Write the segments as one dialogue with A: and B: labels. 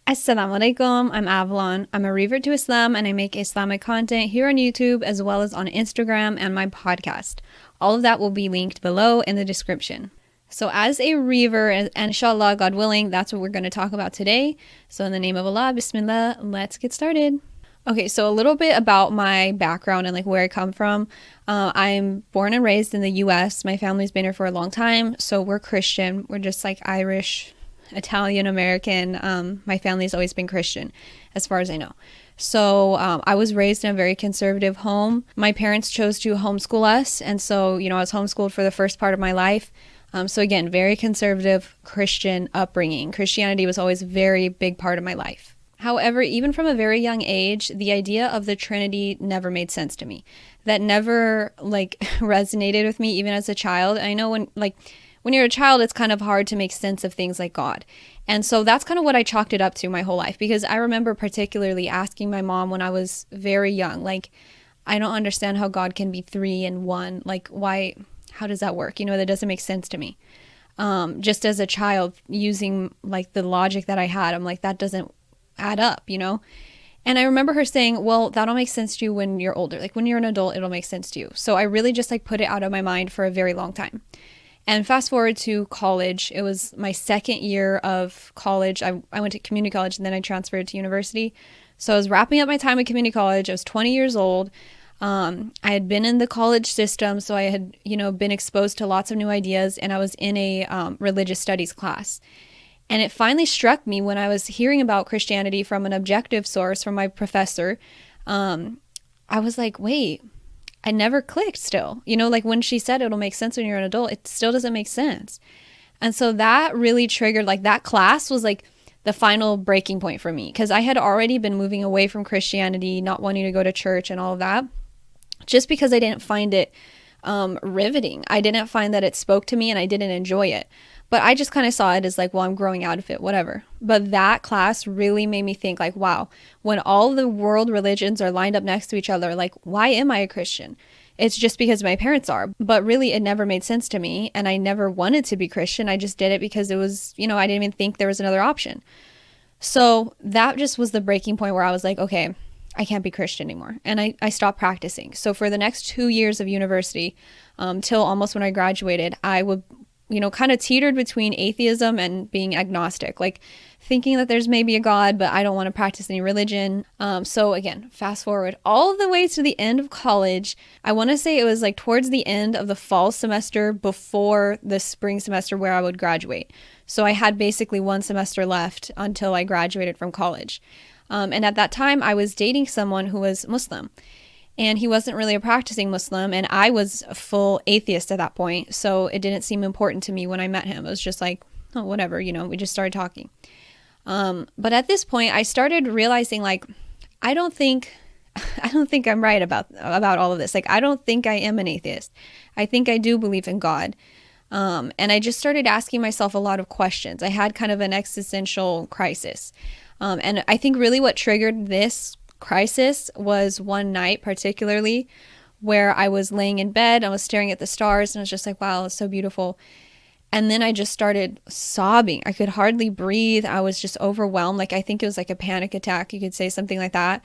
A: Assalamu alaikum, I'm Avalon. I'm a revert to Islam and I make Islamic content here on YouTube as well as on Instagram and my podcast. All of that will be linked below in the description. So, as a revert, and inshallah, God willing, that's what we're going to talk about today. So, in the name of Allah, Bismillah, let's get started. Okay, so a little bit about my background and like where I come from. I'm born and raised in the US. My family's been here for a long time, so we're Christian. We're just like Irish, Italian, American. My family's always been Christian, as far as I know. So I was raised in a very conservative home. My parents chose to homeschool us, and so I was homeschooled for the first part of my life. So again, very conservative Christian upbringing. Christianity was always a very big part of my life. However, even from a very young age, the idea of the Trinity never made sense to me. That never resonated with me even as a child. I know when you're a child, it's kind of hard to make sense of things like God. And so that's kind of what I chalked it up to my whole life, because I remember particularly asking my mom when I was very young, I don't understand how God can be three in one. Why, how does that work? That doesn't make sense to me. Just as a child, using the logic that I had, I'm like, that doesn't add up. And I remember her saying, well, that'll make sense to you when you're older. When you're an adult, it'll make sense to you. So I really just put it out of my mind for a very long time. And fast forward to college, it was my second year of college. I went to community college and then I transferred to university. So I was wrapping up my time at community college. I was 20 years old. I had been in the college system, so I had, been exposed to lots of new ideas, and I was in a religious studies class. And it finally struck me when I was hearing about Christianity from an objective source, from my professor. I was like, wait, I never clicked still. When she said it'll make sense when you're an adult, it still doesn't make sense. And so that really triggered, that class was the final breaking point for me, because I had already been moving away from Christianity, not wanting to go to church and all of that, just because I didn't find it riveting. I didn't find that it spoke to me and I didn't enjoy it. But I just kind of saw it as well, I'm growing out of it, whatever. But that class really made me think wow, when all the world religions are lined up next to each other, why am I a Christian? It's just because my parents are. But really, it never made sense to me. And I never wanted to be Christian. I just did it because it was, I didn't even think there was another option. So that just was the breaking point where I was like, okay, I can't be Christian anymore. And I stopped practicing. So for the next 2 years of university, till almost when I graduated, I would kind of teetered between atheism and being agnostic, thinking that there's maybe a God, but I don't want to practice any religion. So again, fast forward all the way to the end of college. I want to say it was towards the end of the fall semester before the spring semester where I would graduate. So I had basically 1 semester left until I graduated from college. And at that time, I was dating someone who was Muslim. And he wasn't really a practicing Muslim, and I was a full atheist at that point. So it didn't seem important to me when I met him. It was just oh, whatever, we just started talking. But at this point, I started realizing I don't think I'm right about all of this. I don't think I am an atheist. I think I do believe in God. And I just started asking myself a lot of questions. I had kind of an existential crisis. And I think really what triggered this crisis was one night particularly where I was laying in bed, I was staring at the stars, and I was just wow, it's so beautiful. And then I just started sobbing. I could hardly breathe. I was just overwhelmed. I think it was a panic attack. You could say something like that.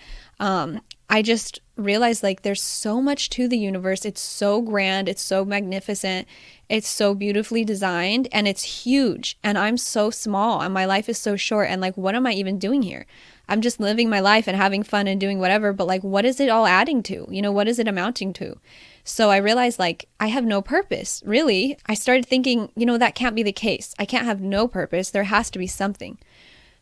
A: I just realized there's so much to the universe. It's so grand. It's so magnificent. It's so beautifully designed, and it's huge. And I'm so small, and my life is so short. And what am I even doing here? I'm just living my life and having fun and doing whatever. But what is it all adding to? What is it amounting to? So I realized I have no purpose, really. I started thinking, that can't be the case. I can't have no purpose. There has to be something.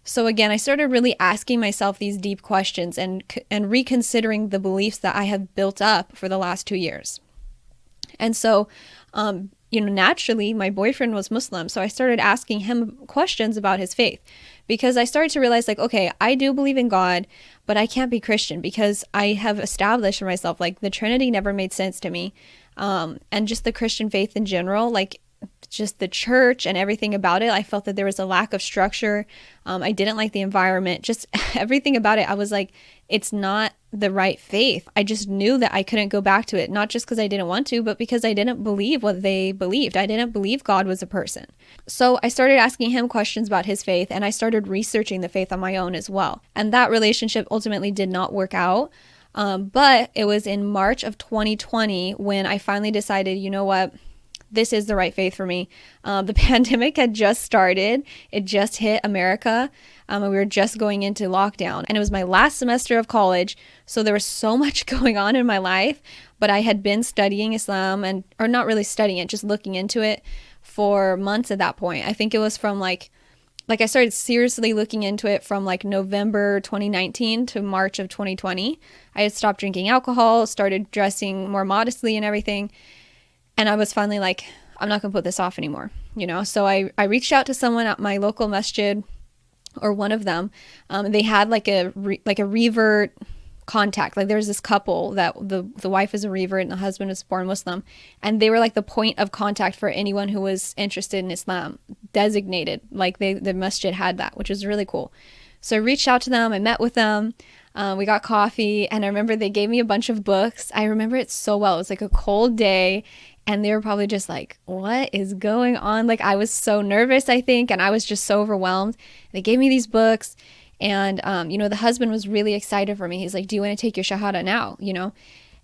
A: So again, I started really asking myself these deep questions and reconsidering the beliefs that I have built up for the last 2 years. And so, naturally, my boyfriend was Muslim. So I started asking him questions about his faith, because I started to realize okay, I do believe in God, but I can't be Christian because I have established for myself, the Trinity never made sense to me. And just the Christian faith in general, just the church and everything about it, I felt that there was a lack of structure. I didn't like the environment, just everything about it. I was it's not the right faith. I just knew that I couldn't go back to it, not just because I didn't want to, but because I didn't believe what they believed. I didn't believe God was a person. So I started asking him questions about his faith, and I started researching the faith on my own as well. And that relationship ultimately did not work out. But it was in March of 2020 when I finally decided, you know what? This is the right faith for me. The pandemic had just started. It just hit America. And we were just going into lockdown. And it was my last semester of college. So there was so much going on in my life. But I had been studying Islam or not really studying it, just looking into it for months at that point. I think it was from like I started seriously looking into it from like November 2019 to March of 2020. I had stopped drinking alcohol, started dressing more modestly and everything. And I was finally like, I'm not going to put this off anymore, you know? So I reached out to someone at my local masjid, or one of them. They had like a revert contact. Like there's this couple that the wife is a revert and the husband is born Muslim. And they were like the point of contact for anyone who was interested in Islam, designated. Like the masjid had that, which was really cool. So I reached out to them. I met with them. We got coffee, and I remember they gave me a bunch of books. I remember it so well. It was like a cold day. And they were probably just like, what is going on? Like, I was so nervous, I think, and I was just so overwhelmed. They gave me these books, and, the husband was really excited for me. He's like, do you want to take your Shahada now,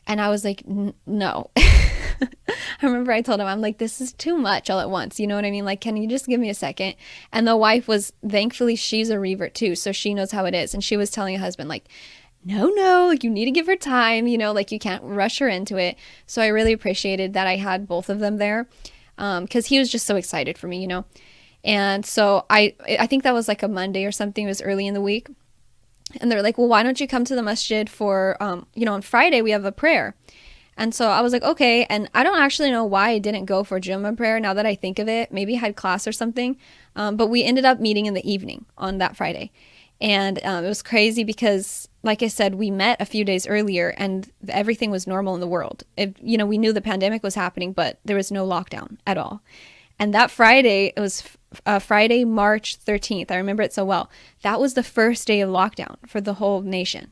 A: And I was like, no. I remember I told him, I'm like, this is too much all at once. You know what I mean? Like, can you just give me a second? And the wife was, thankfully, she's a revert too, so she knows how it is. And she was telling her husband, like, no, like you need to give her time, like you can't rush her into it. So I really appreciated that I had both of them there, because he was just so excited for me, And so I think that was like a Monday or something. It was early in the week. And they're like, well, why don't you come to the masjid for, on Friday we have a prayer. And so I was like, okay. And I don't actually know why I didn't go for Jummah prayer now that I think of it. Maybe I had class or something. But we ended up meeting in the evening on that Friday. And it was crazy because, like I said, we met a few days earlier and everything was normal in the world. We knew the pandemic was happening, but there was no lockdown at all. And that Friday, it was Friday, March 13th. I remember it so well. That was the first day of lockdown for the whole nation.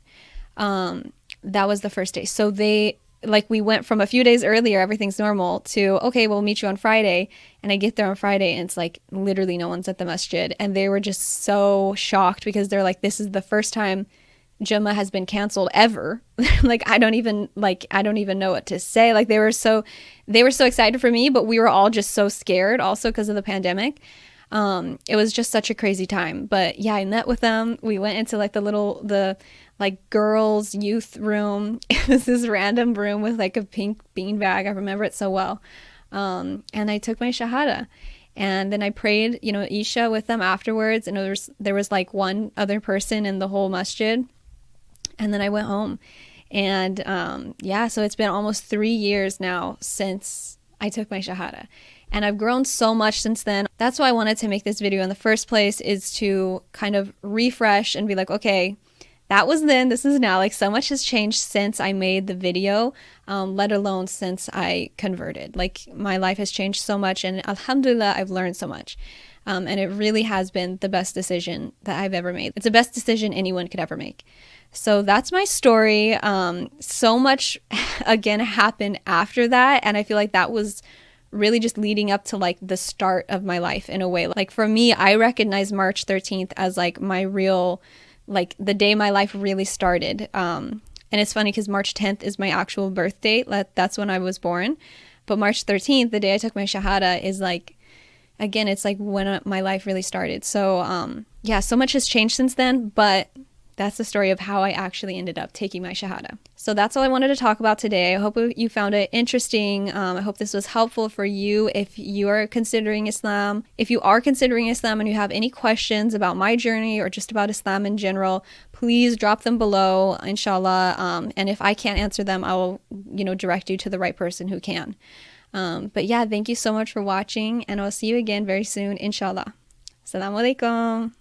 A: That was the first day. So we went from a few days earlier, everything's normal, to, okay, we'll meet you on Friday. And I get there on Friday and it's like literally no one's at the masjid. And they were just so shocked because they're like, this is the first time Jummah has been canceled ever. Like, I don't even know what to say. Like they were so excited for me, but we were all just so scared also because of the pandemic. It was just such a crazy time. But yeah, I met with them. We went into like the girls' youth room. It was this random room with like a pink beanbag. I remember it so well. And I took my Shahada. And then I prayed, Isha with them afterwards. And there was like one other person in the whole masjid. And then I went home. And so it's been almost 3 years now since I took my Shahada. And I've grown so much since then. That's why I wanted to make this video in the first place, is to kind of refresh and be like, okay, that was then, this is now. Like, so much has changed since I made the video, let alone since I converted. Like, my life has changed so much, and alhamdulillah, I've learned so much. And it really has been the best decision that I've ever made. It's the best decision anyone could ever make. So that's my story. So much, again, happened after that. And I feel like that was really just leading up to like the start of my life in a way. Like for me, I recognize March 13th as like my real, like the day my life really started. And it's funny because March 10th is my actual birth date. That's when I was born. But March 13th, the day I took my Shahada, is like, again, it's like when my life really started. So so much has changed since then, but that's the story of how I actually ended up taking my Shahada. So that's all I wanted to talk about today. I hope you found it interesting. I hope this was helpful for you if you are considering Islam. If you are considering Islam and you have any questions about my journey or just about Islam in general, please drop them below, inshallah. And if I can't answer them, I will, direct you to the right person who can. But yeah, thank you so much for watching, and I'll see you again very soon, inshallah. Assalamu alaikum.